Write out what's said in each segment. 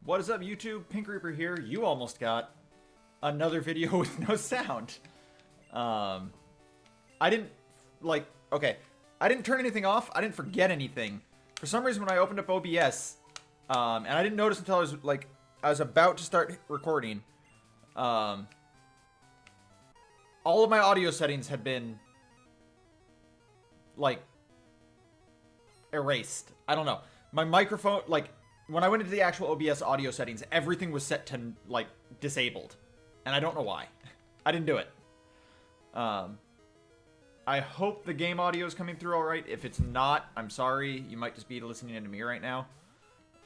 What is up, YouTube? Pink Reaper here. You almost got another video with no sound. I didn't, okay. I didn't turn anything off. I didn't forget anything. For some reason, when I opened up OBS, and I didn't notice until I was about to start recording, all of my audio settings had been, erased. I don't know. My microphone, when I went into the actual OBS audio settings, everything was set to, disabled. And I don't know why. I didn't do it. I hope the game audio is coming through alright. If it's not, I'm sorry. You might just be listening to me right now.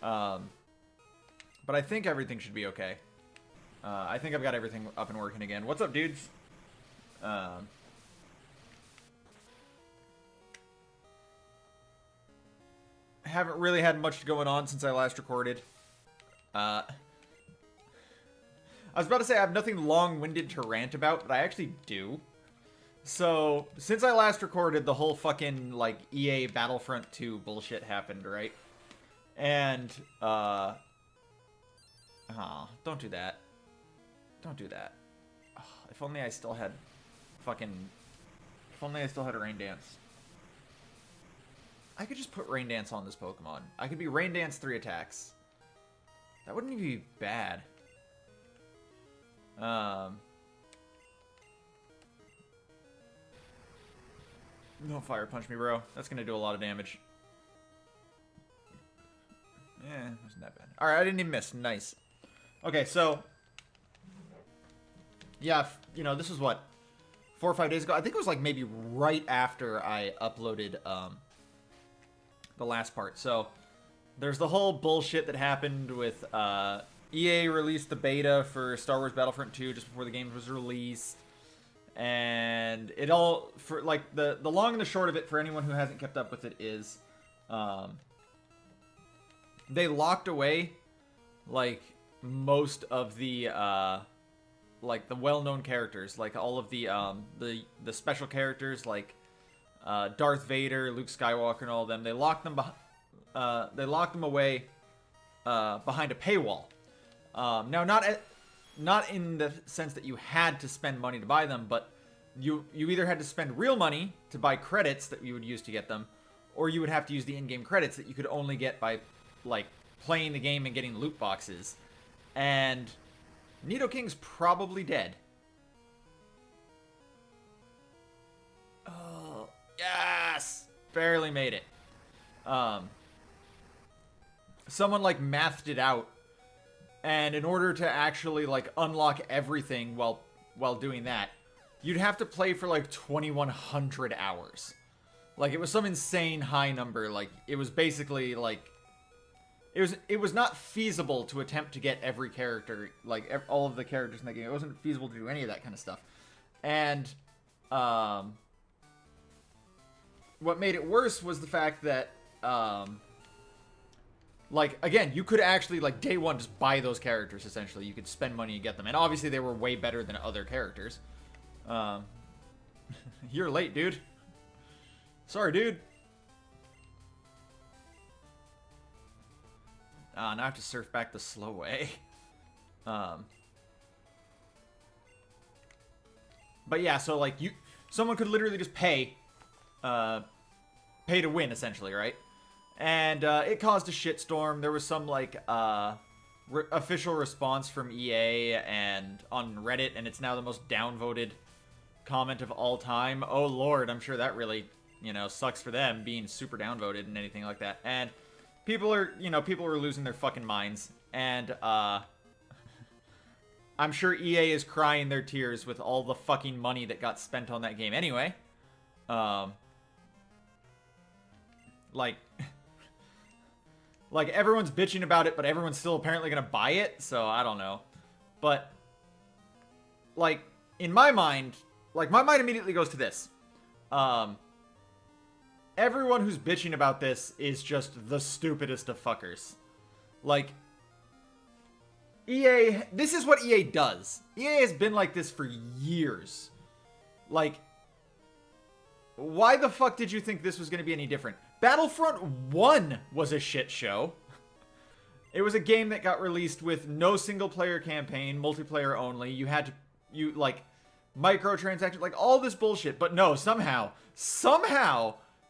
But I think everything should be okay. I think I've got everything up and working again. What's up, dudes? Haven't really had much going on since I last recorded. I was about to say I have nothing long-winded to rant about, but I actually do. So, since I last recorded, the whole fucking, EA Battlefront 2 bullshit happened, right? And, oh, don't do that. Don't do that. Oh, if only I still had If only I still had a Rain Dance. I could just put Rain Dance on this Pokemon. I could be Rain Dance 3 attacks. That wouldn't even be bad. Don't Fire Punch me, bro. That's gonna do a lot of damage. Yeah, wasn't that bad. Alright, I didn't even miss. Nice. Okay, so... yeah, this was what? 4 or 5 days ago? I think it was, maybe right after I uploaded, the last part. So, there's the whole bullshit that happened with, EA released the beta for Star Wars Battlefront 2 just before the game was released. And it all, for, the long and the short of it, for anyone who hasn't kept up with it, is, they locked away, most of the, the well-known characters, all of the special characters, Darth Vader, Luke Skywalker, and all of them. They locked them away behind a paywall. Now, not in the sense that you had to spend money to buy them, but you either had to spend real money to buy credits that you would use to get them, or you would have to use the in-game credits that you could only get by playing the game and getting loot boxes. And Nidoking's probably dead. Oh, yes! Barely made it. Someone, mathed it out. And in order to actually, unlock everything while doing that, you'd have to play for, 2,100 hours. It was some insane high number. It was basically, it was not feasible to attempt to get every character, all of the characters in the game. It wasn't feasible to do any of that kind of stuff. And, what made it worse was the fact that, again, you could actually, day one, just buy those characters, essentially. You could spend money and get them. And obviously they were way better than other characters. You're late, dude. Sorry, dude. Now I have to surf back the slow way. But yeah, so, someone could literally just pay to win, essentially, right? And it caused a shitstorm. There was some official response from EA and on Reddit, and it's now the most downvoted comment of all time. Oh lord, I'm sure that really, sucks for them being super downvoted and anything like that. And people are losing their fucking minds. And I'm sure EA is crying their tears with all the fucking money that got spent on that game anyway. Everyone's bitching about it, but everyone's still apparently gonna buy it, so I don't know. But, in my mind, my mind immediately goes to this. Everyone who's bitching about this is just the stupidest of fuckers. EA, this is what EA does. EA has been like this for years. Why the fuck did you think this was gonna be any different? Battlefront 1 was a shit show. It was a game that got released with no single player campaign, multiplayer only. You had to, like, microtransactions, like all this bullshit. But no, somehow,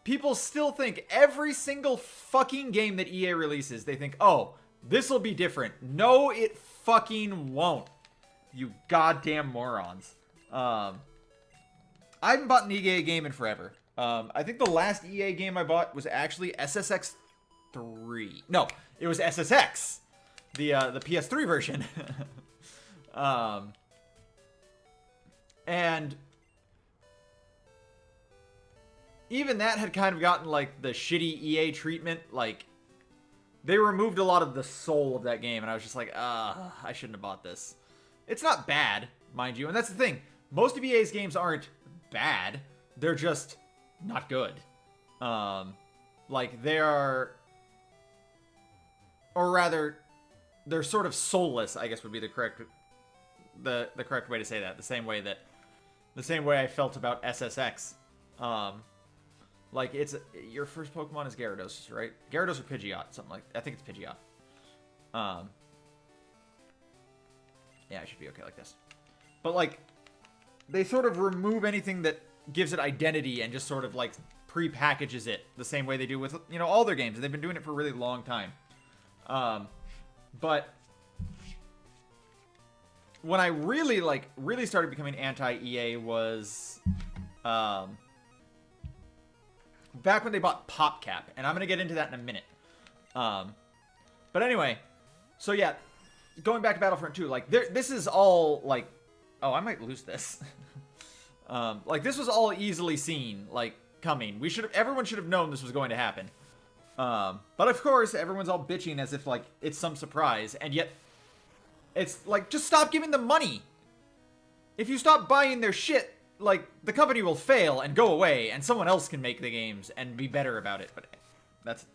people still think every single fucking game that EA releases, they think, oh, this'll be different. No, it fucking won't. You goddamn morons. I haven't bought an EA game in forever. I think the last EA game I bought was actually SSX 3. No, it was SSX, the PS3 version. And even that had kind of gotten like the shitty EA treatment. Like, they removed a lot of the soul of that game, and I was just like, I shouldn't have bought this. It's not bad, mind you, and that's the thing. Most of EA's games aren't bad. They're just not good. Like, they are... Or rather, they're sort of soulless, I guess would be the correct way to say that. The same way I felt about SSX. Like, your first Pokemon is Gyarados, right? Gyarados or Pidgeot, something like... I think it's Pidgeot. Yeah, I should be okay like this. But, like, they sort of remove anything that gives it identity and just sort of, like, pre-packages it the same way they do with, you know, all their games. And they've been doing it for a really long time. But when I really started becoming anti-EA was, back when they bought PopCap. And I'm going to get into that in a minute. But anyway, so yeah, going back to Battlefront 2, like, this is all, like... Oh, I might lose this. Like, this was all easily seen, like, coming. Everyone should have known this was going to happen. But of course, everyone's all bitching as if, like, it's some surprise. And yet, it's like, just stop giving them money. If you stop buying their shit, like, the company will fail and go away, and someone else can make the games and be better about it. But that's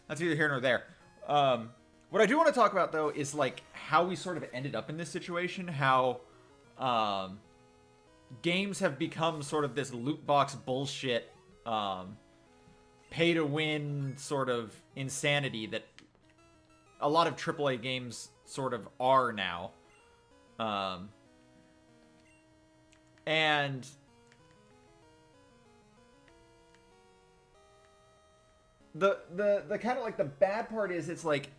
neither here nor there. What I do want to talk about, though, is, like, how we sort of ended up in this situation. How, games have become sort of this loot box bullshit, pay-to-win sort of insanity that a lot of AAA games sort of are now. And the kind of, like, the bad part is, it's like...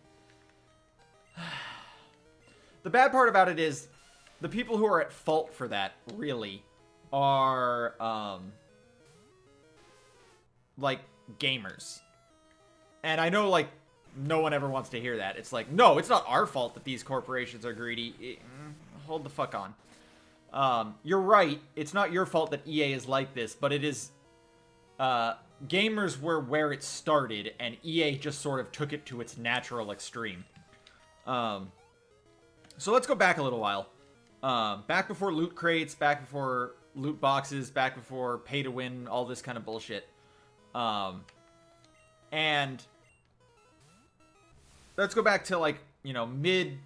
The bad part about it is the people who are at fault for that, really, are, like, gamers. And I know, like, no one ever wants to hear that. It's like, no, it's not our fault that these corporations are greedy. Hold the fuck on. You're right. It's not your fault that EA is like this, but it is... gamers were where it started, and EA just sort of took it to its natural extreme. So let's go back a little while. Back before loot crates, back before loot boxes, back before pay to win, all this kind of bullshit. And let's go back to, like, you know, mid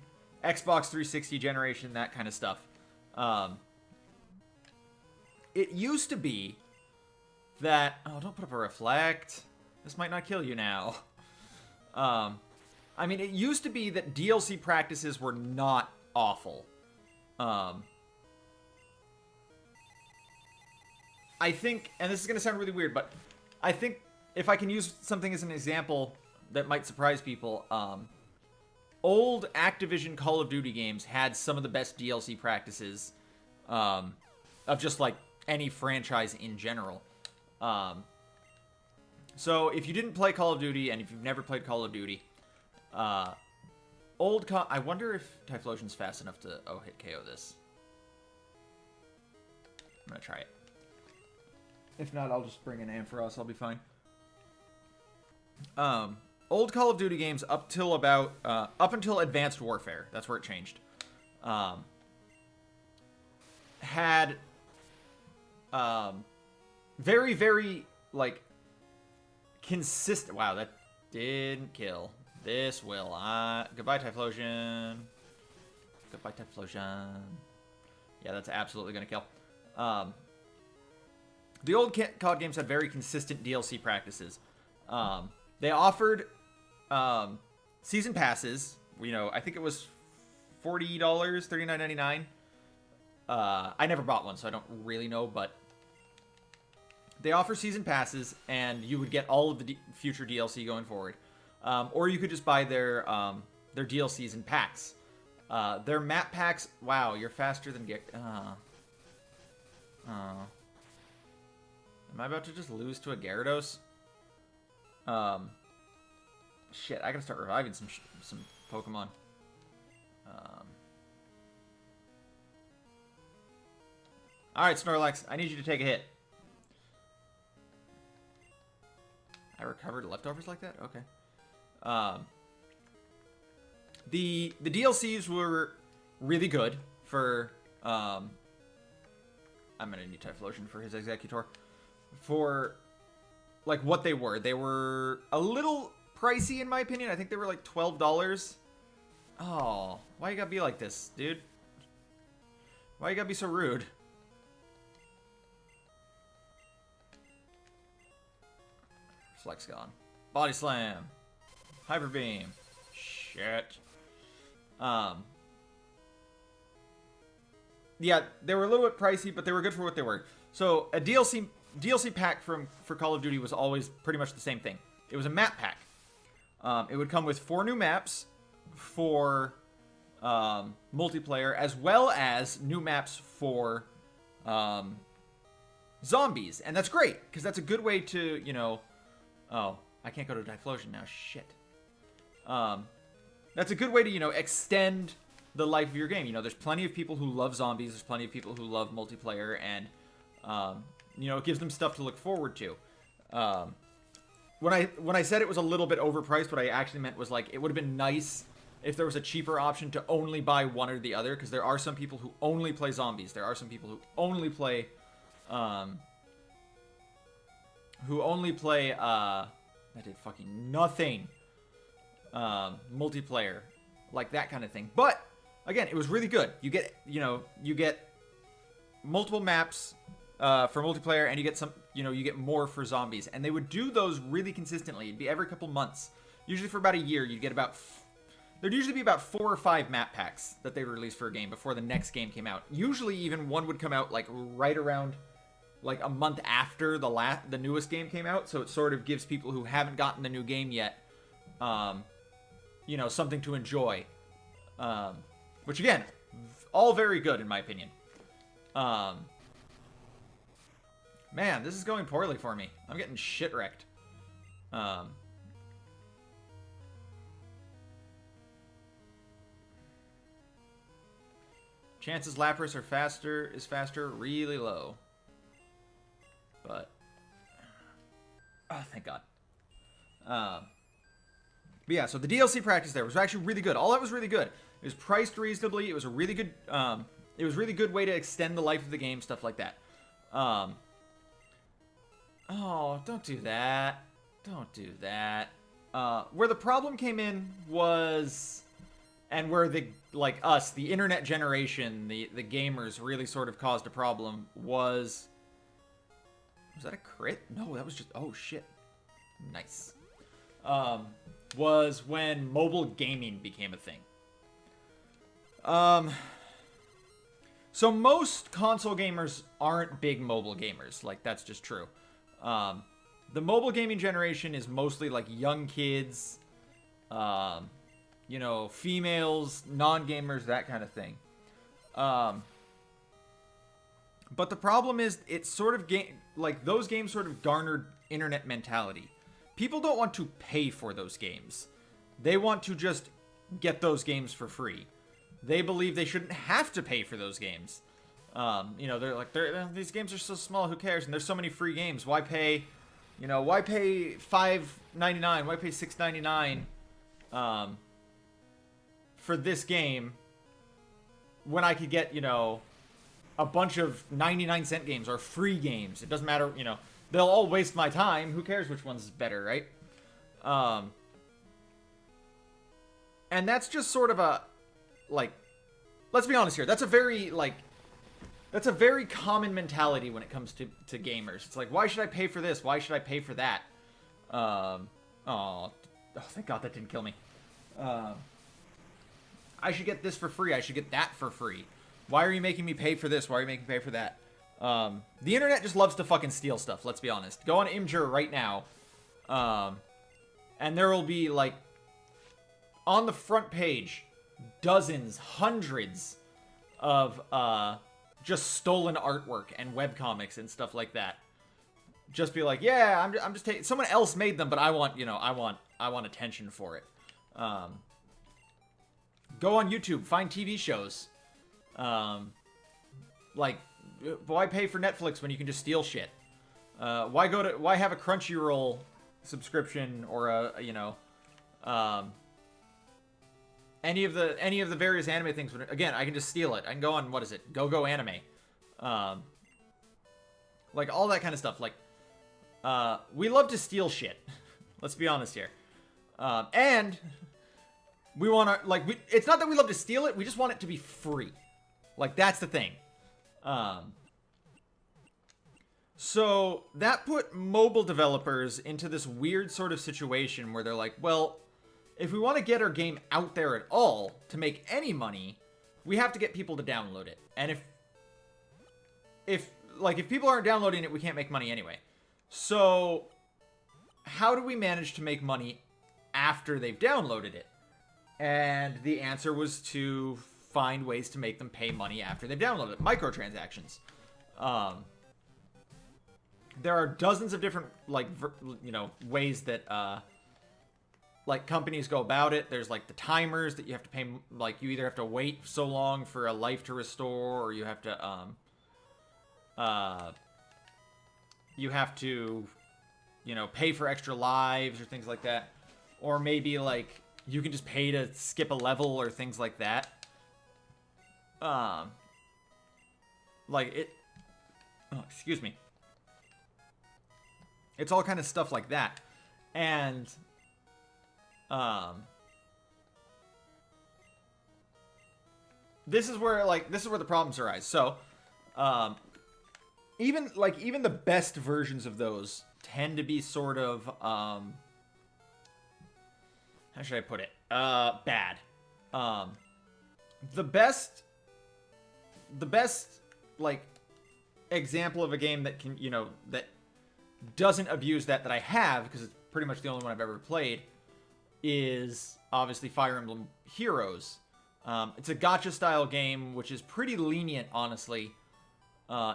Xbox 360 generation, that kind of stuff. It used to be that... Oh, don't put up a reflect. This might not kill you now. I mean, it used to be that DLC practices were not awful. I think, and this is going to sound really weird, but I think if I can use something as an example that might surprise people, old Activision Call of Duty games had some of the best DLC practices of just, like, any franchise in general. So if you didn't play Call of Duty, and if you've never played Call of Duty, I wonder if Typhlosion's fast enough to hit KO this. I'm gonna try it. If not, I'll just bring an Ampharos. I'll be fine. Old Call of Duty games up till about up until Advanced Warfare, that's where it changed. Had very, very, like, consistent. Wow, that didn't kill. This will. Goodbye, Typhlosion. Goodbye, Typhlosion. Yeah, that's absolutely going to kill. The old COD games had very consistent DLC practices. They offered season passes, I think it was $40, $39.99. I never bought one, so I don't really know, but they offer season passes, and you would get all of the future DLC going forward. Or you could just buy their DLCs in packs. Their map packs, wow, you're faster than am I about to just lose to a Gyarados? Shit, I gotta start reviving some Pokemon. Alright, Snorlax, I need you to take a hit. I recovered leftovers like that? Okay. The DLCs were really good for, I'm gonna need Typhlosion for his Executor. For, like, what they were. They were a little pricey, in my opinion. I think they were, like, $12. Oh, why you gotta be like this, dude? Why you gotta be so rude? Flex gone. Body Slam. Hyper Beam. Shit. Yeah, they were a little bit pricey, but they were good for what they were. So a DLC pack for Call of Duty was always pretty much the same thing. It was a map pack. It would come with 4 new maps for multiplayer, as well as new maps for zombies, and that's great because that's a good way to, oh, I can't go to Typhlosion now. Shit. That's a good way to, extend the life of your game. There's plenty of people who love zombies. There's plenty of people who love multiplayer, and, it gives them stuff to look forward to. When I said it was a little bit overpriced, what I actually meant was, like, it would have been nice if there was a cheaper option to only buy one or the other, because there are some people who only play zombies. There are some people who only play, that did fucking nothing. Multiplayer, like that kind of thing. But again, it was really good. You get multiple maps for multiplayer, and you get you get more for zombies. And they would do those really consistently. It'd be every couple months. Usually for about a year, you'd get there'd usually be about 4 or 5 map packs that they would release for a game before the next game came out. Usually even one would come out like right around like a month after the newest game came out, so it sort of gives people who haven't gotten the new game yet, something to enjoy. Which again, all very good in my opinion. Man, this is going poorly for me. I'm getting shit wrecked. Chances Lapras is faster, really low. But, oh, thank God. But yeah, so the DLC practice there was actually really good. All that was really good. It was priced reasonably. It was a really good, way to extend the life of the game, stuff like that. Oh, don't do that. Don't do that. Where the problem came in was, and where the internet generation, the gamers really sort of caused a problem was that a crit? No, that was just, oh shit. Nice. Was when mobile gaming became a thing. So most console gamers aren't big mobile gamers. Like, that's just true. The mobile gaming generation is mostly like young kids, females, non-gamers, that kind of thing. But the problem is, it's sort of those games sort of garnered internet mentality. People don't want to pay for those games. They want to just get those games for free. They believe they shouldn't have to pay for those games. They're like, these games are so small, who cares? And there's so many free games. Why pay, why pay $5.99? Why pay $6.99 for this game when I could get, a bunch of 99-cent games or free games? It doesn't matter, they'll all waste my time. Who cares which one's better, right? And that's just sort of a, let's be honest here. That's a very common mentality when it comes to gamers. It's like, why should I pay for this? Why should I pay for that? Oh, thank God that didn't kill me. I should get this for free. I should get that for free. Why are you making me pay for this? Why are you making me pay for that? The internet just loves to fucking steal stuff, let's be honest. Go on Imgur right now. And there will be, like, on the front page, dozens, hundreds of, just stolen artwork and webcomics and stuff like that. Just be like, yeah, I'm just taking, someone else made them, but I want, you know, I want attention for it. Go on YouTube, find TV shows. Like, why pay for Netflix when you can just steal shit? Why have a Crunchyroll subscription or a, you know, any of the various anime things? Again, I can just steal it. I can go on, what is it? Go Anime. Like all that kind of stuff. Like, we love to steal shit. Let's be honest here. And we want to, like, it's not that we love to steal it. We just want it to be free. Like, that's the thing. So that put mobile developers into this weird sort of situation where they're like, well, if we want to get our game out there at all to make any money, we have to get people to download it. And if people aren't downloading it, we can't make money anyway. So how do we manage to make money after they've downloaded it? And the answer was to find ways to make them pay money after they've downloaded it. Microtransactions. There are dozens of different, like, you know, ways that, like, companies go about it. There's, like, the timers that you have to pay, like, you either have to wait so long for a life to restore, or you have to, you know, pay for extra lives or things like that. Or maybe, like, you can just pay to skip a level or things like that. Like, it... Oh, excuse me. It's all kind of stuff like that. And, this is where the problems arise. So, even the best versions of those tend to be sort of, how should I put it? Bad. The best, like, example of a game that can, you know, that doesn't abuse that I have, because it's pretty much the only one I've ever played, is obviously Fire Emblem Heroes. It's a gacha style game, which is pretty lenient, honestly,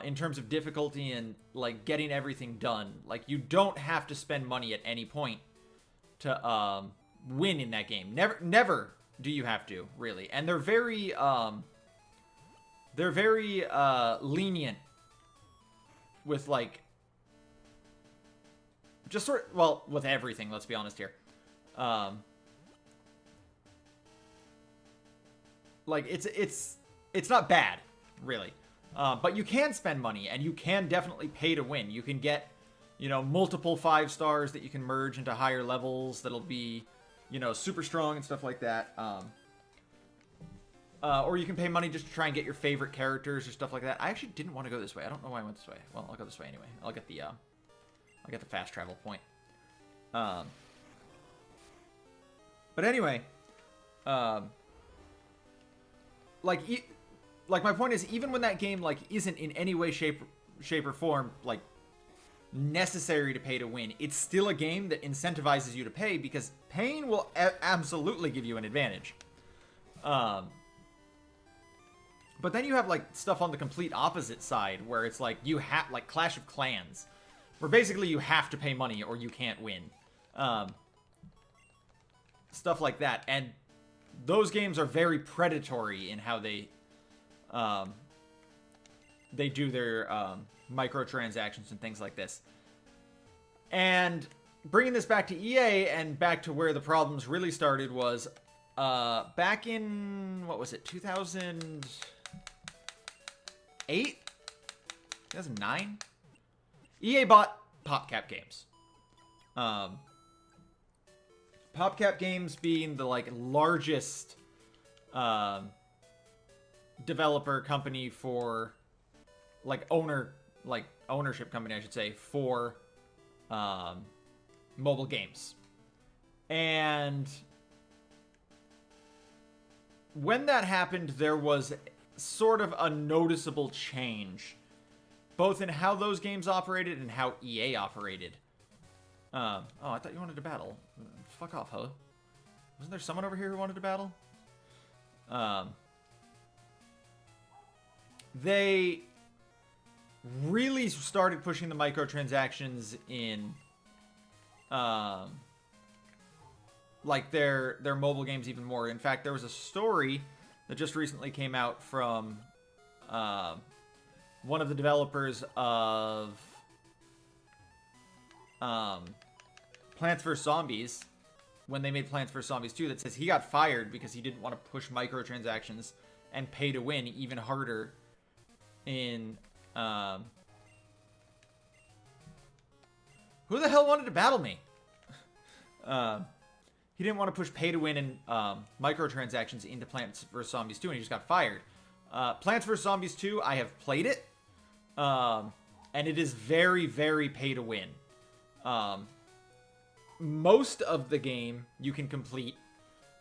in terms of difficulty and, like, getting everything done. Like, you don't have to spend money at any point to win in that game. Never do you have to, really. And they're very lenient with, like, just sort of, well, with everything, let's be honest here. Like, it's not bad, really. But you can spend money, and you can definitely pay to win. You can get, you know, multiple 5 stars that you can merge into higher levels that'll be, you know, super strong and stuff like that. Or you can pay money just to try and get your favorite characters or stuff like that. I actually didn't want to go this way. I don't know why I went this way. Well, I'll go this way anyway. I'll get the fast travel point. But anyway, like my point is, even when that game, like, isn't in any way, shape or form, like, necessary to pay to win, it's still a game that incentivizes you to pay, because paying will absolutely give you an advantage. But then you have, like, stuff on the complete opposite side, where it's like, you have, like, Clash of Clans, where basically you have to pay money or you can't win. Stuff like that. And those games are very predatory in how they do their microtransactions and things like this. And bringing this back to EA and back to where the problems really started was back in, what was it, 2008? 2009? EA bought PopCap Games. PopCap Games being the, like, largest developer company for, like, ownership company, I should say, for mobile games. And when that happened, there was sort of a noticeable change, both in how those games operated and how EA operated. Oh, I thought you wanted to battle. Fuck off, huh? Wasn't there someone over here who wanted to battle? They really started pushing the microtransactions in, like their mobile games even more. In fact, there was a story that just recently came out from one of the developers of Plants vs. Zombies, when they made Plants vs. Zombies 2, that says he got fired because he didn't want to push microtransactions and pay to win even harder in... who the hell wanted to battle me? He didn't want to push pay to win and microtransactions into Plants vs. Zombies 2, and he just got fired. Plants vs. Zombies 2, I have played it, and it is very, very pay to win. Most of the game you can complete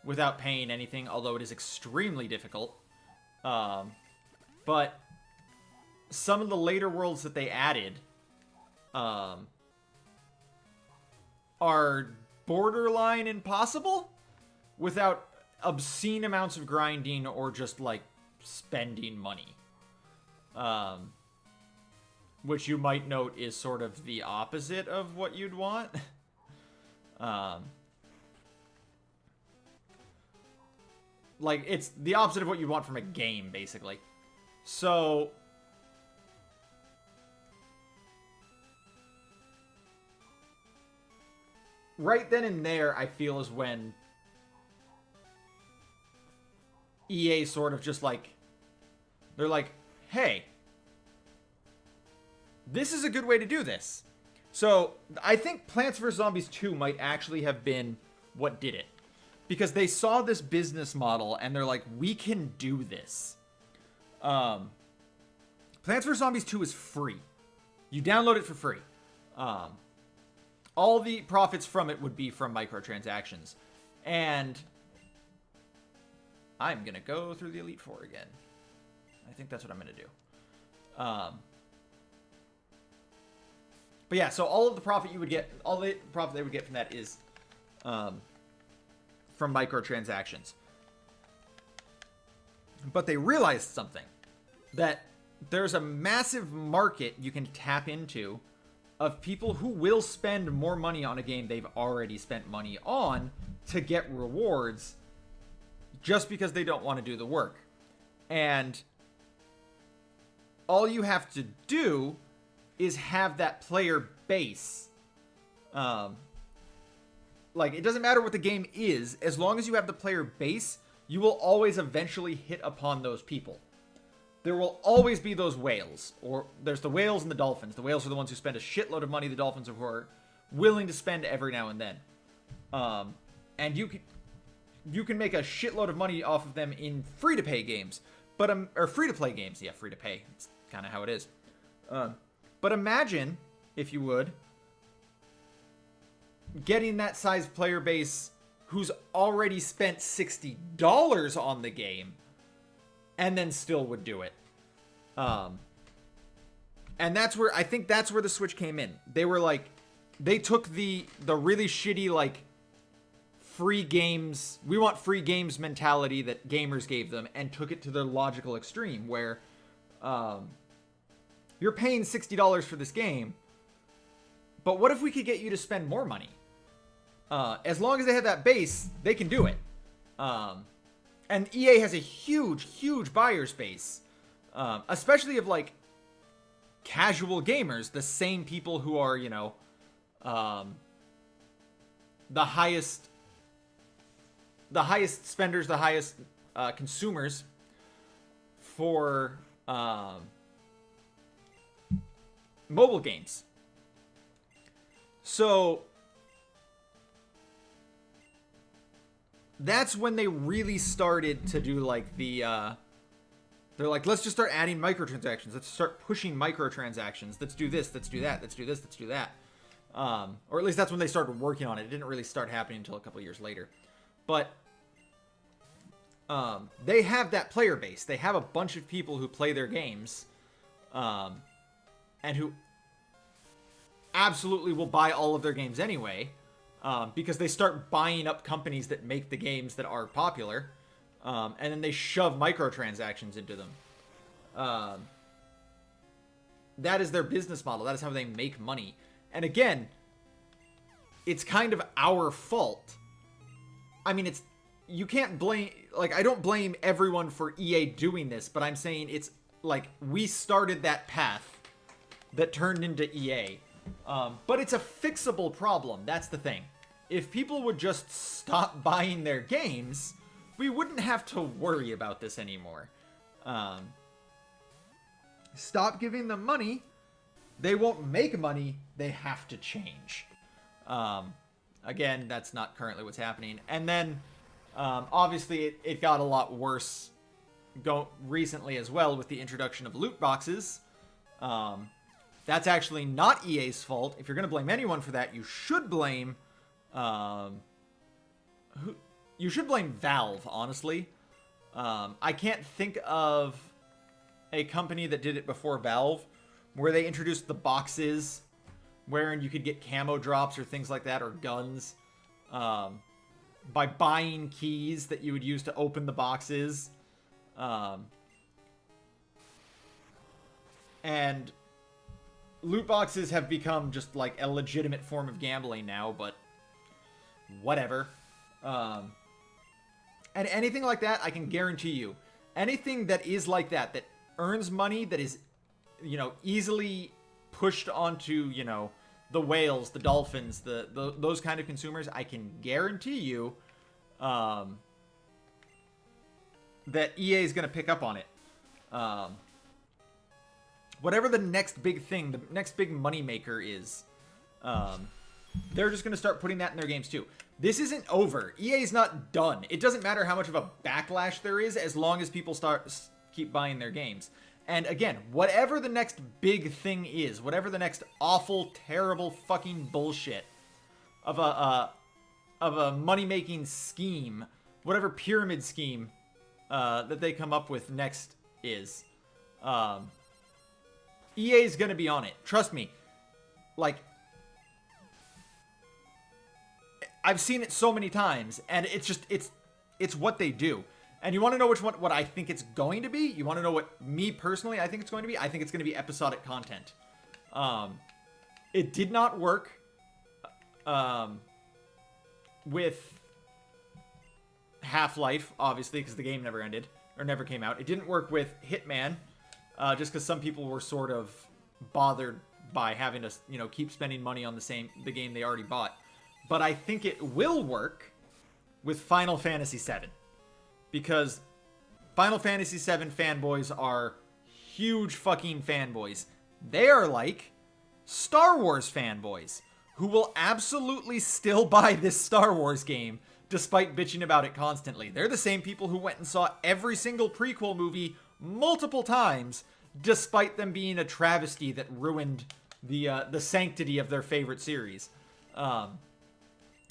without paying anything, although it is extremely difficult. But some of the later worlds that they added are borderline impossible without obscene amounts of grinding or just, like, spending money. Which you might note is sort of the opposite of what you'd want. Like, it's the opposite of what you want from a game, basically. So... right then and there, I feel, is when EA sort of just, like... they're like, hey, this is a good way to do this. So, I think Plants vs. Zombies 2 might actually have been what did it. Because they saw this business model, and they're like, we can do this. Plants vs. Zombies 2 is free. You download it for free. All the profits from it would be from microtransactions. And I'm going to go through the Elite Four again. I think that's what I'm going to do. But yeah, so all of the profit you would get, all the profit they would get from that is from microtransactions. But they realized something. That there's a massive market you can tap into of people who will spend more money on a game they've already spent money on to get rewards just because they don't want to do the work. And all you have to do is have that player base. Like, it doesn't matter what the game is, as long as you have the player base, you will always eventually hit upon those people. There will always be those whales, or there's the whales and the dolphins. The whales are the ones who spend a shitload of money. The dolphins are who are willing to spend every now and then. And you can make a shitload of money off of them in free-to-pay games, or free-to-play games. Yeah, free-to-pay. It's kind of how it is. But imagine, if you would, getting that size player base who's already spent $60 on the game and then still would do it. And that's where, I think that's where the switch came in. They were like, they took the really shitty, like, free games, we want free games mentality that gamers gave them and took it to the logical extreme where, you're paying $60 for this game, but what if we could get you to spend more money? As long as they have that base, they can do it. And EA has a huge, huge buyer space, especially of, like, casual gamers, the same people who are, you know, the highest spenders, the highest consumers for mobile games. So that's when they really started to do, like, the they're like, let's just start adding microtransactions, let's start pushing microtransactions, let's do this, let's do that, let's do this, let's do that. Or at least that's when they started working on it. It didn't really start happening until a couple years later. But they have that player base. They have a bunch of people who play their games, and who absolutely will buy all of their games anyway, because they start buying up companies that make the games that are popular, and then they shove microtransactions into them. That is their business model. That is how they make money. And again, it's kind of our fault. I mean, you can't blame, like, I don't blame everyone for EA doing this, but I'm saying it's like we started that path that turned into EA. But it's a fixable problem. That's the thing. If people would just stop buying their games, we wouldn't have to worry about this anymore. Stop giving them money. They won't make money. They have to change. Again, that's not currently what's happening. And then, obviously, it got a lot worse recently as well with the introduction of loot boxes. That's actually not EA's fault. If you're going to blame anyone for that, you should blame... you should blame Valve, honestly. I can't think of a company that did it before Valve, where they introduced the boxes, wherein you could get camo drops or things like that, or guns, by buying keys that you would use to open the boxes. And loot boxes have become just like a legitimate form of gambling now, but whatever. And anything like that, I can guarantee you, anything that is like that, that earns money, that is, easily pushed onto, the whales, the dolphins, those kind of consumers, I can guarantee you, that EA is going to pick up on it. Whatever the next big thing, the next big moneymaker is, they're just going to start putting that in their games too. This isn't over. EA's not done. It doesn't matter how much of a backlash there is, as long as people keep buying their games. And again, whatever the next big thing is, whatever the next awful, terrible fucking bullshit of a money-making scheme, whatever pyramid scheme that they come up with next is, EA's gonna be on it. Trust me. Like, I've seen it so many times, and it's what they do. And you want to know what I think it's going to be? You want to know what me personally I think it's going to be? I think it's going to be episodic content. It did not work with Half-Life, obviously, because the game never ended, or never came out. It didn't work with Hitman, just because some people were sort of bothered by having to, keep spending money on the game they already bought. But I think it will work with Final Fantasy VII. Because Final Fantasy VII fanboys are huge fucking fanboys. They are like Star Wars fanboys, who will absolutely still buy this Star Wars game despite bitching about it constantly. They're the same people who went and saw every single prequel movie multiple times, despite them being a travesty that ruined the sanctity of their favorite series.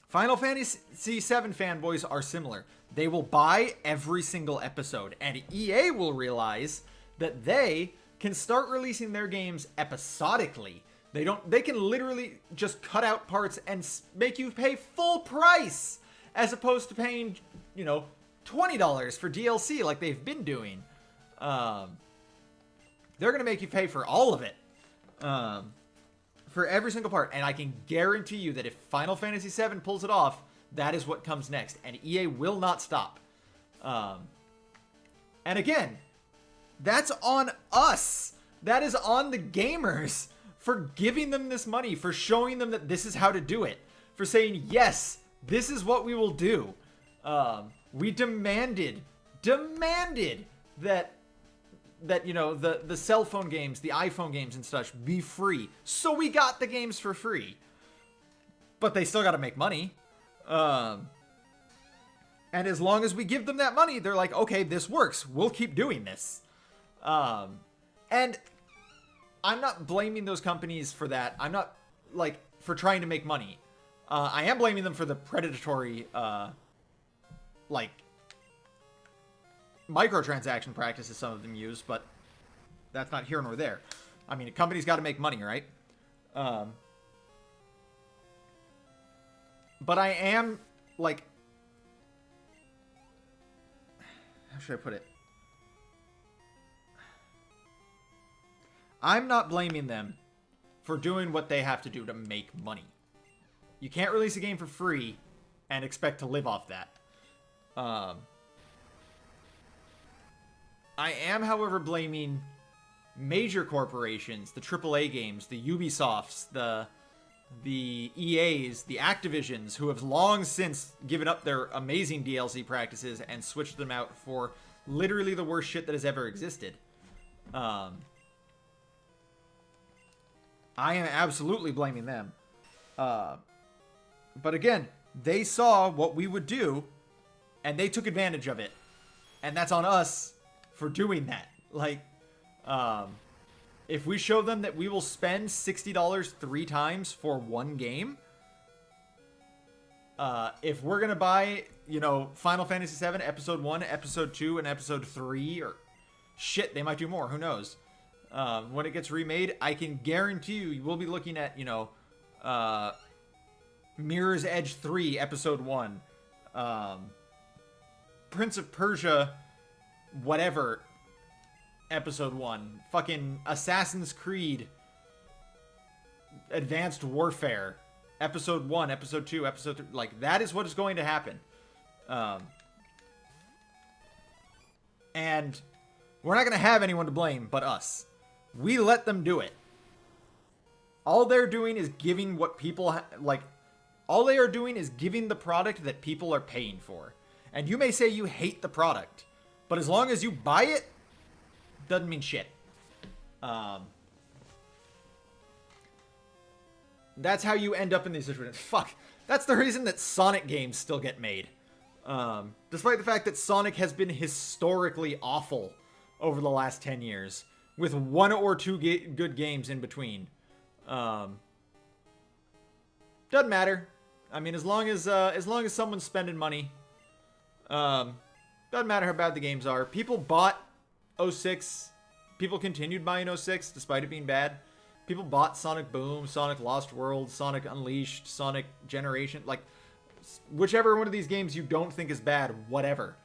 Final Fantasy VII fanboys are similar. They will buy every single episode, and EA will realize that they can start releasing their games episodically. They can literally just cut out parts and make you pay full price, as opposed to paying, $20 for DLC like they've been doing. They're going to make you pay for all of it. For every single part. And I can guarantee you that if Final Fantasy VII pulls it off, that is what comes next. And EA will not stop. And again, that's on us. That is on the gamers for giving them this money, for showing them that this is how to do it, for saying, yes, this is what we will do. We demanded that the cell phone games, the iPhone games and such be free. So we got the games for free. But they still got to make money. And as long as we give them that money, they're like, okay, this works. We'll keep doing this. And I'm not blaming those companies for that. I'm not, for trying to make money. I am blaming them for the predatory, microtransaction practices some of them use, but that's not here nor there. I mean, a company's got to make money, right? But I am, like, how should I put it? I'm not blaming them for doing what they have to do to make money. You can't release a game for free and expect to live off that. I am, however, blaming major corporations, the AAA games, the Ubisofts, the EAs, the Activisions, who have long since given up their amazing DLC practices and switched them out for literally the worst shit that has ever existed. I am absolutely blaming them. But again, they saw what we would do, and they took advantage of it. And that's on us for doing that. Like, if we show them that we will spend $60 3 times for one game, if we're going to buy, you know, Final Fantasy VII Episode 1, Episode 2, and Episode 3, or shit, they might do more, who knows? When it gets remade, I can guarantee you we'll be looking at, you know, Mirror's Edge 3, Episode 1, Prince of Persia, whatever, Episode 1, fucking Assassin's Creed, Advanced Warfare, Episode 1, Episode 2, Episode 3, like, that is what is going to happen. And we're not going to have anyone to blame but us. We let them do it. All they're doing is giving what people, all they are doing is giving the product that people are paying for. And you may say you hate the product, but as long as you buy it, doesn't mean shit. That's how you end up in these situations. Fuck. That's the reason that Sonic games still get made. Despite the fact that Sonic has been historically awful over the last 10 years, with 1 or 2 good games in between. Doesn't matter. I mean, as long as someone's spending money, doesn't matter how bad the games are. People bought 06. People continued buying 06 despite it being bad. People bought Sonic Boom, Sonic Lost World, Sonic Unleashed, Sonic Generation. Like, whichever one of these games you don't think is bad, whatever.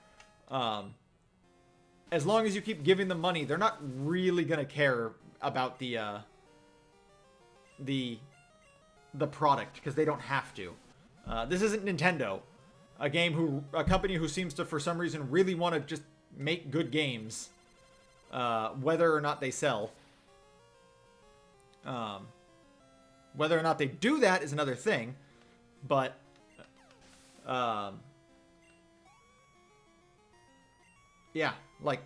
As long as you keep giving them money, they're not really gonna care about the product, because they don't have to. This isn't Nintendo, a company who seems to, for some reason, really want to just make good games, whether or not they sell. Whether or not they do that is another thing, but yeah, like,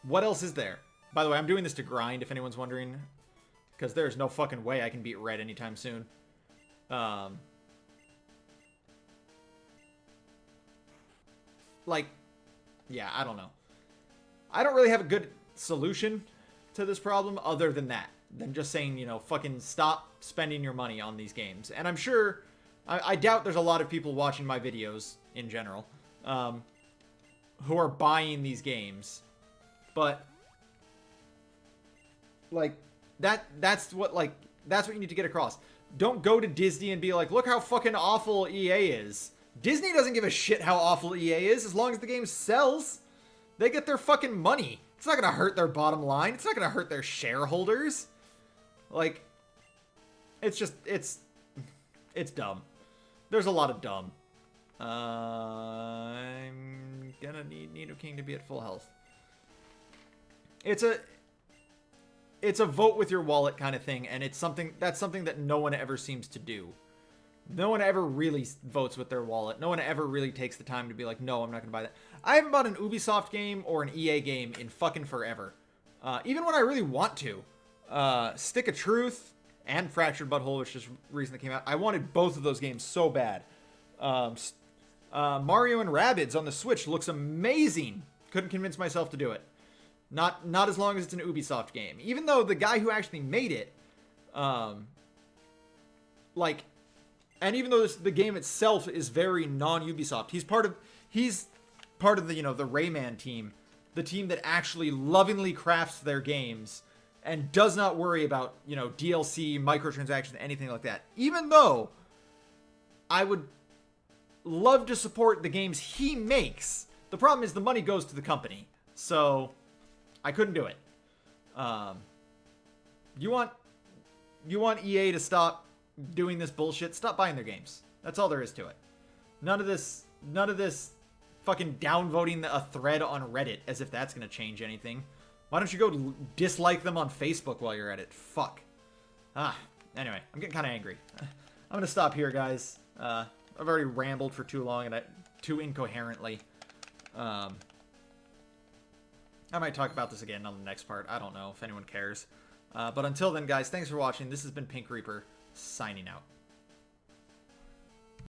what else is there? By the way, I'm doing this to grind, if anyone's wondering, because there's no fucking way I can beat Red anytime soon. Like, yeah, I don't know. I don't really have a good solution to this problem other than that. Than just saying, you know, fucking stop spending your money on these games. And I'm sure, I doubt there's a lot of people watching my videos in general, who are buying these games. But, like, that's what you need to get across. Don't go to Disney and be like, look how fucking awful EA is. Disney doesn't give a shit how awful EA is as long as the game sells. They get their fucking money. It's not gonna hurt their bottom line. It's not gonna hurt their shareholders. Like, it's just, it's dumb. There's a lot of dumb. I'm gonna need Nidoking to be at full health. It's a vote with your wallet kind of thing, and that's something that no one ever seems to do. No one ever really votes with their wallet. No one ever really takes the time to be like, no, I'm not gonna buy that. I haven't bought an Ubisoft game or an EA game in fucking forever. Even when I really want to. Stick of Truth and Fractured Butthole, which is recently came out. I wanted both of those games so bad. Mario and Rabbids on the Switch looks amazing. Couldn't convince myself to do it. Not as long as it's an Ubisoft game. Even though the guy who actually made it, and even though the game itself is very non-Ubisoft, he's part of the, you know, the Rayman team the team that actually lovingly crafts their games and does not worry about, DLC, microtransactions, anything like that. Even though I would love to support the games he makes, the problem is the money goes to the company. So I couldn't do it. You want EA to stop doing this bullshit? Stop buying their games. That's all there is to it. None of this fucking downvoting a thread on Reddit as if that's going to change anything. Why don't you go dislike them on Facebook while you're at it? Fuck. Anyway, I'm getting kind of angry. I'm going to stop here, guys. I've already rambled for too long and too incoherently. I might talk about this again on the next part. I don't know if anyone cares. But until then, guys, thanks for watching. This has been Pink Reaper, signing out.